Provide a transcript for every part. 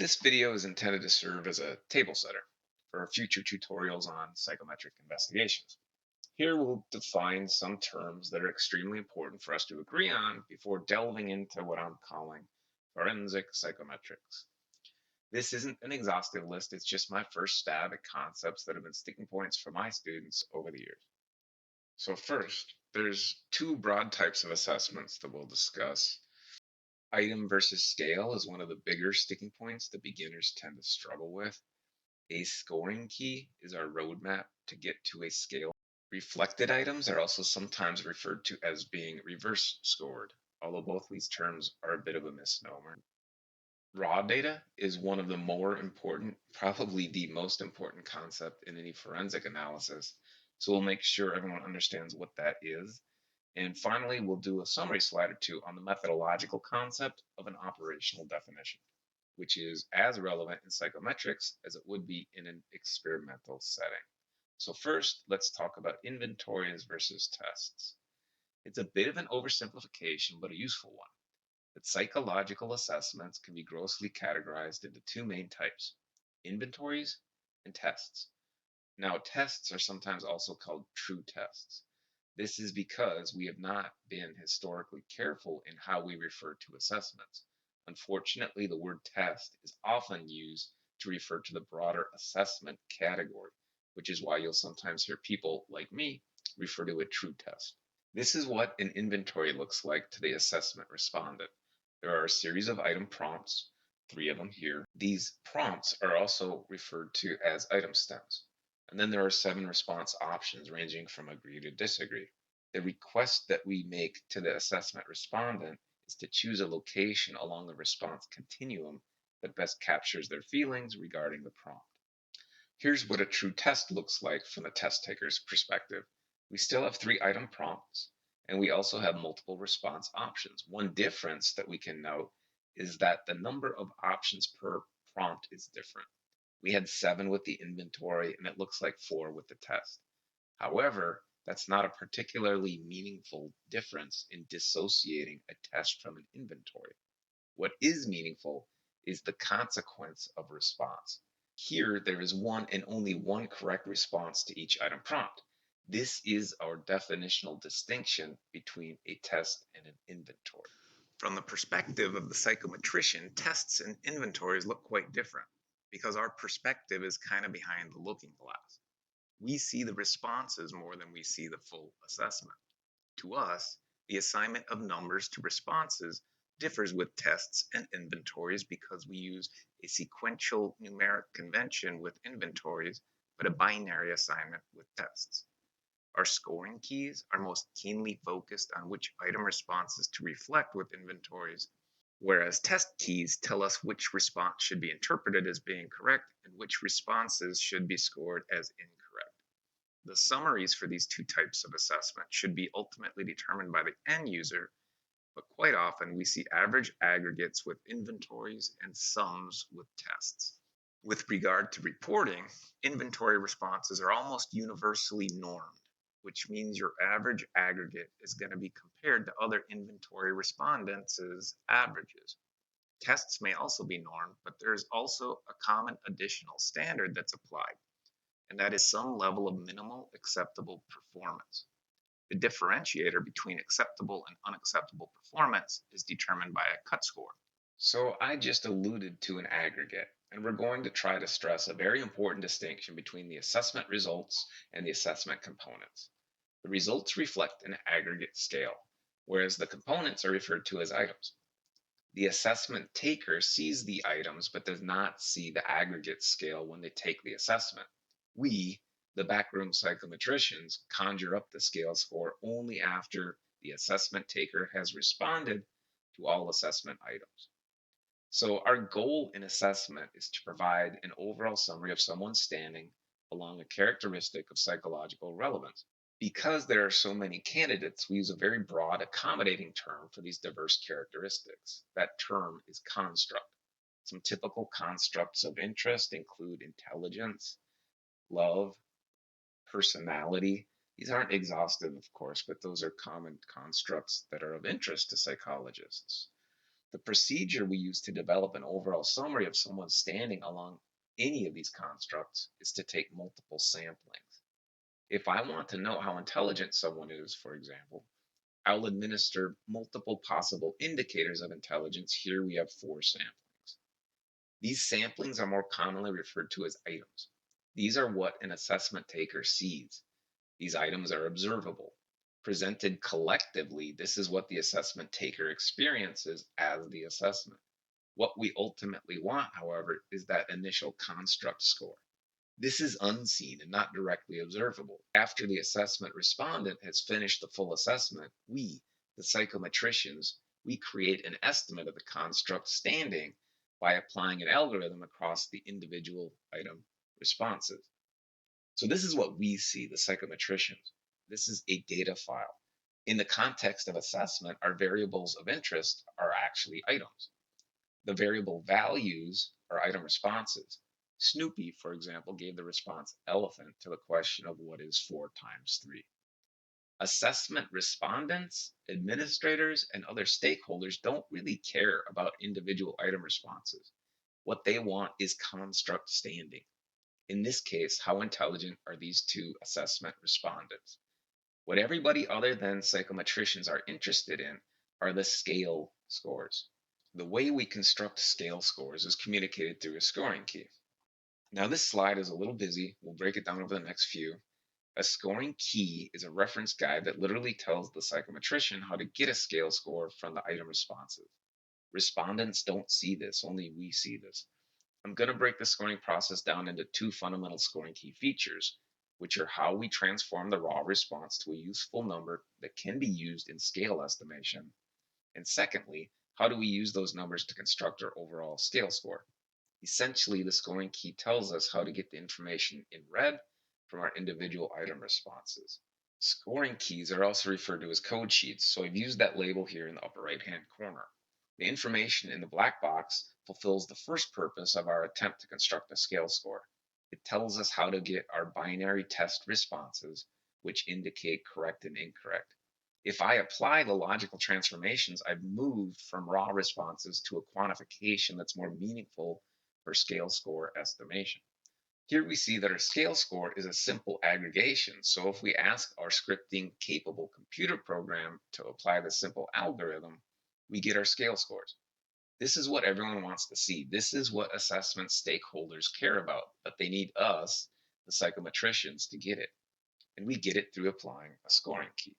This video is intended to serve as a table setter for future tutorials on psychometric investigations. Here we'll define some terms that are extremely important for us to agree on before delving into what I'm calling forensic psychometrics. This isn't an exhaustive list, it's just my first stab at concepts that have been sticking points for my students over the years. So first, there's two broad types of assessments that we'll discuss. Item versus scale is one of the bigger sticking points that beginners tend to struggle with. A scoring key is our roadmap to get to a scale. Reflected items are also sometimes referred to as being reverse scored, although both these terms are a bit of a misnomer. Raw data is one of the more important, probably the most important concept in any forensic analysis. So we'll make sure everyone understands what that is. And finally, we'll do a summary slide or two on the methodological concept of an operational definition, which is as relevant in psychometrics as it would be in an experimental setting. So first, let's talk about inventories versus tests. It's a bit of an oversimplification, but a useful one. That psychological assessments can be grossly categorized into two main types, inventories and tests. Now, tests are sometimes also called true tests. This is because we have not been historically careful in how we refer to assessments. Unfortunately, the word test is often used to refer to the broader assessment category, which is why you'll sometimes hear people like me refer to a true test. This is what an inventory looks like to the assessment respondent. There are a series of item prompts, three of them here. These prompts are also referred to as item stems. And then there are 7 response options ranging from agree to disagree. The request that we make to the assessment respondent is to choose a location along the response continuum that best captures their feelings regarding the prompt. Here's what a true test looks like from the test taker's perspective. We still have 3 item prompts, and we also have multiple response options. One difference that we can note is that the number of options per prompt is different. We had 7 with the inventory, and it looks like 4 with the test. However, that's not a particularly meaningful difference in dissociating a test from an inventory. What is meaningful is the consequence of response. Here, there is one and only one correct response to each item prompt. This is our definitional distinction between a test and an inventory. From the perspective of the psychometrician, tests and inventories look quite different because our perspective is kind of behind the looking glass. We see the responses more than we see the full assessment. To us, the assignment of numbers to responses differs with tests and inventories because we use a sequential numeric convention with inventories, but a binary assignment with tests. Our scoring keys are most keenly focused on which item responses to reflect with inventories, whereas test keys tell us which response should be interpreted as being correct and which responses should be scored as incorrect. The summaries for these two types of assessment should be ultimately determined by the end user, but quite often we see average aggregates with inventories and sums with tests. With regard to reporting, inventory responses are almost universally normed, which means your average aggregate is going to be compared to other inventory respondents' averages. Tests may also be normed, but there is also a common additional standard that's applied, and that is some level of minimal acceptable performance. The differentiator between acceptable and unacceptable performance is determined by a cut score. So I just alluded to an aggregate, and we're going to try to stress a very important distinction between the assessment results and the assessment components. The results reflect an aggregate scale, whereas the components are referred to as items. The assessment taker sees the items but does not see the aggregate scale when they take the assessment. We, the backroom psychometricians, conjure up the scale score only after the assessment taker has responded to all assessment items. So our goal in assessment is to provide an overall summary of someone's standing along a characteristic of psychological relevance. Because there are so many candidates, we use a very broad, accommodating term for these diverse characteristics. That term is construct. Some typical constructs of interest include intelligence, love, personality. These aren't exhaustive, of course, but those are common constructs that are of interest to psychologists. The procedure we use to develop an overall summary of someone standing along any of these constructs is to take multiple samplings. If I want to know how intelligent someone is, for example, I'll administer multiple possible indicators of intelligence. Here we have 4 samplings. These samplings are more commonly referred to as items. These are what an assessment taker sees. These items are observable. Presented collectively, this is what the assessment taker experiences as the assessment. What we ultimately want, however, is that initial construct score. This is unseen and not directly observable. After the assessment respondent has finished the full assessment, we, the psychometricians, we create an estimate of the construct standing by applying an algorithm across the individual item responses. So this is what we see, the psychometricians. This is a data file. In the context of assessment, our variables of interest are actually items. The variable values are item responses. Snoopy, for example, gave the response elephant to the question of what is 4 times 3. Assessment respondents, administrators, and other stakeholders don't really care about individual item responses. What they want is construct standing. In this case, how intelligent are these two assessment respondents? What everybody other than psychometricians are interested in are the scale scores. The way we construct scale scores is communicated through a scoring key. Now, this slide is a little busy. We'll break it down over the next few. A scoring key is a reference guide that literally tells the psychometrician how to get a scale score from the item responses. Respondents don't see this, only we see this. I'm going to break the scoring process down into 2 fundamental scoring key features, which are how we transform the raw response to a useful number that can be used in scale estimation, and secondly, how do we use those numbers to construct our overall scale score? Essentially, the scoring key tells us how to get the information in red from our individual item responses. Scoring keys are also referred to as code sheets, so I've used that label here in the upper right-hand corner. The information in the black box fulfills the first purpose of our attempt to construct a scale score. It tells us how to get our binary test responses, which indicate correct and incorrect. If I apply the logical transformations, I've moved from raw responses to a quantification that's more meaningful for scale score estimation. Here we see that our scale score is a simple aggregation. So if we ask our scripting capable computer program to apply the simple algorithm, we get our scale scores. This is what everyone wants to see. This is what assessment stakeholders care about, but they need us, the psychometricians, to get it. And we get it through applying a scoring key.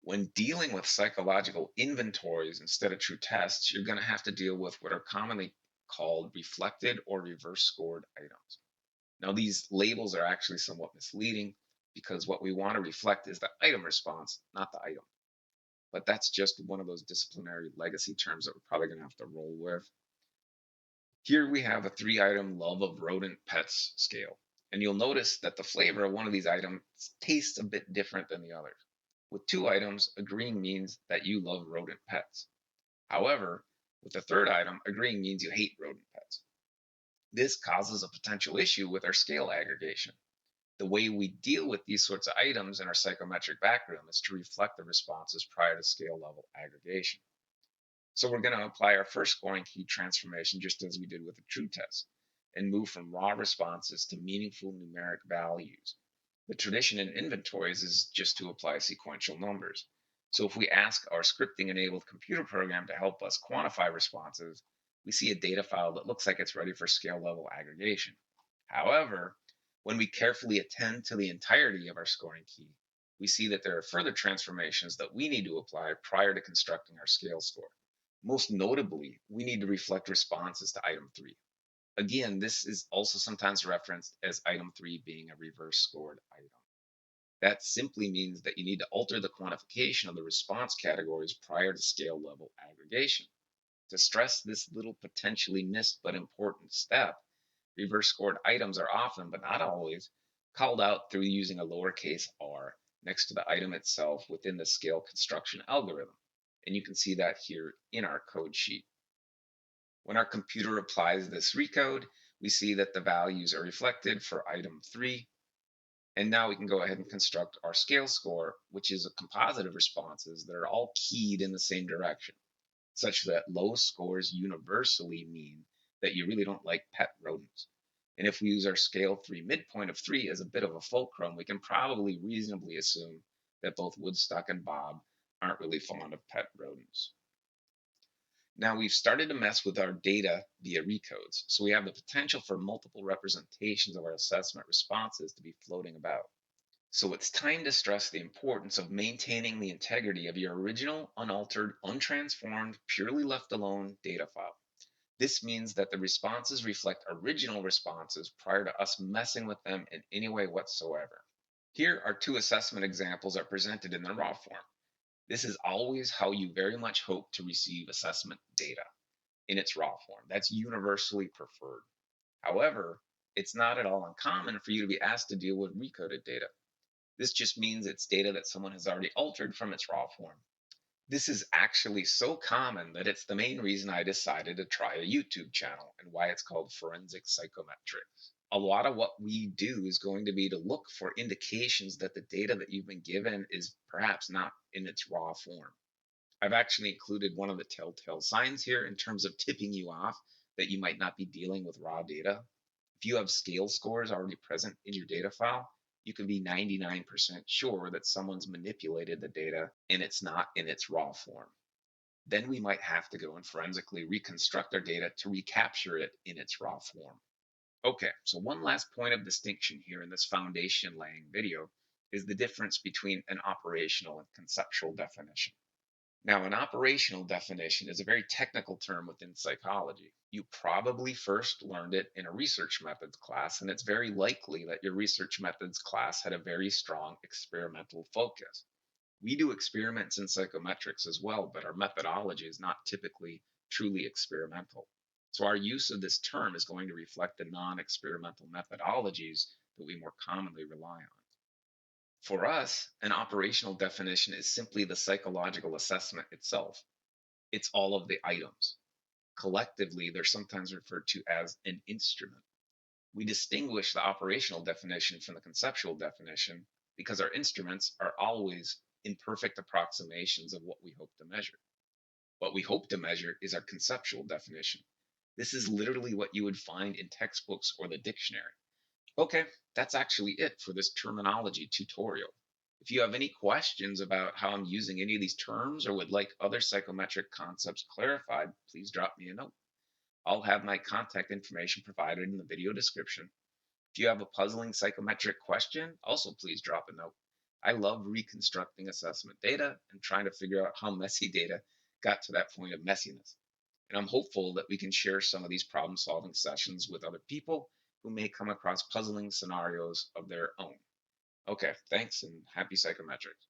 When dealing with psychological inventories instead of true tests, you're going to have to deal with what are commonly called reflected or reverse scored items. Now, these labels are actually somewhat misleading because what we want to reflect is the item response, not the item. But that's just one of those disciplinary legacy terms that we're probably going to have to roll with. Here we have a 3-item love of rodent pets scale. And you'll notice that the flavor of one of these items tastes a bit different than the others. With 2 items, agreeing means that you love rodent pets. However, with the 3rd item, agreeing means you hate rodent pets. This causes a potential issue with our scale aggregation. The way we deal with these sorts of items in our psychometric background is to reflect the responses prior to scale level aggregation. So we're going to apply our first scoring key transformation just as we did with the true test and move from raw responses to meaningful numeric values. The tradition in inventories is just to apply sequential numbers. So if we ask our scripting enabled computer program to help us quantify responses, we see a data file that looks like it's ready for scale level aggregation. However, when we carefully attend to the entirety of our scoring key, we see that there are further transformations that we need to apply prior to constructing our scale score. Most notably, we need to reflect responses to item 3. Again, this is also sometimes referenced as item 3 being a reverse scored item. That simply means that you need to alter the quantification of the response categories prior to scale level aggregation. To stress this little potentially missed but important step, reverse scored items are often, but not always, called out through using a lowercase r next to the item itself within the scale construction algorithm. And you can see that here in our code sheet. When our computer applies this recode, we see that the values are reflected for item 3. And now we can go ahead and construct our scale score, which is a composite of responses that are all keyed in the same direction. such that low scores universally mean that you really don't like pet rodents. And if we use our scale 3 midpoint of 3 as a bit of a fulcrum, we can probably reasonably assume that both Woodstock and Bob aren't really fond of pet rodents. Now we've started to mess with our data via recodes, so we have the potential for multiple representations of our assessment responses to be floating about. So it's time to stress the importance of maintaining the integrity of your original, unaltered, untransformed, purely left alone data file. This means that the responses reflect original responses prior to us messing with them in any way whatsoever. Here are two assessment examples are presented in the raw form. This is always how you very much hope to receive assessment data in its raw form. That's universally preferred. However, it's not at all uncommon for you to be asked to deal with recoded data. This just means it's data that someone has already altered from its raw form. This is actually so common that it's the main reason I decided to try a YouTube channel and why it's called Forensic Psychometrics. A lot of what we do is going to be to look for indications that the data that you've been given is perhaps not in its raw form. I've actually included one of the telltale signs here in terms of tipping you off that you might not be dealing with raw data. If you have scale scores already present in your data file, you can be 99% sure that someone's manipulated the data and it's not in its raw form. Then we might have to go and forensically reconstruct our data to recapture it in its raw form. Okay, so one last point of distinction here in this foundation laying video is the difference between an operational and conceptual definition. Now, an operational definition is a very technical term within psychology. You probably first learned it in a research methods class, and it's very likely that your research methods class had a very strong experimental focus. We do experiments in psychometrics as well, but our methodology is not typically truly experimental. So our use of this term is going to reflect the non-experimental methodologies that we more commonly rely on. For us, an operational definition is simply the psychological assessment itself. It's all of the items. Collectively, they're sometimes referred to as an instrument. We distinguish the operational definition from the conceptual definition because our instruments are always imperfect approximations of what we hope to measure. What we hope to measure is our conceptual definition. This is literally what you would find in textbooks or the dictionary. Okay, that's actually it for this terminology tutorial. If you have any questions about how I'm using any of these terms or would like other psychometric concepts clarified, please drop me a note. I'll have my contact information provided in the video description. If you have a puzzling psychometric question, also please drop a note. I love reconstructing assessment data and trying to figure out how messy data got to that point of messiness. And I'm hopeful that we can share some of these problem solving sessions with other people who may come across puzzling scenarios of their own. Okay, thanks and happy psychometrics.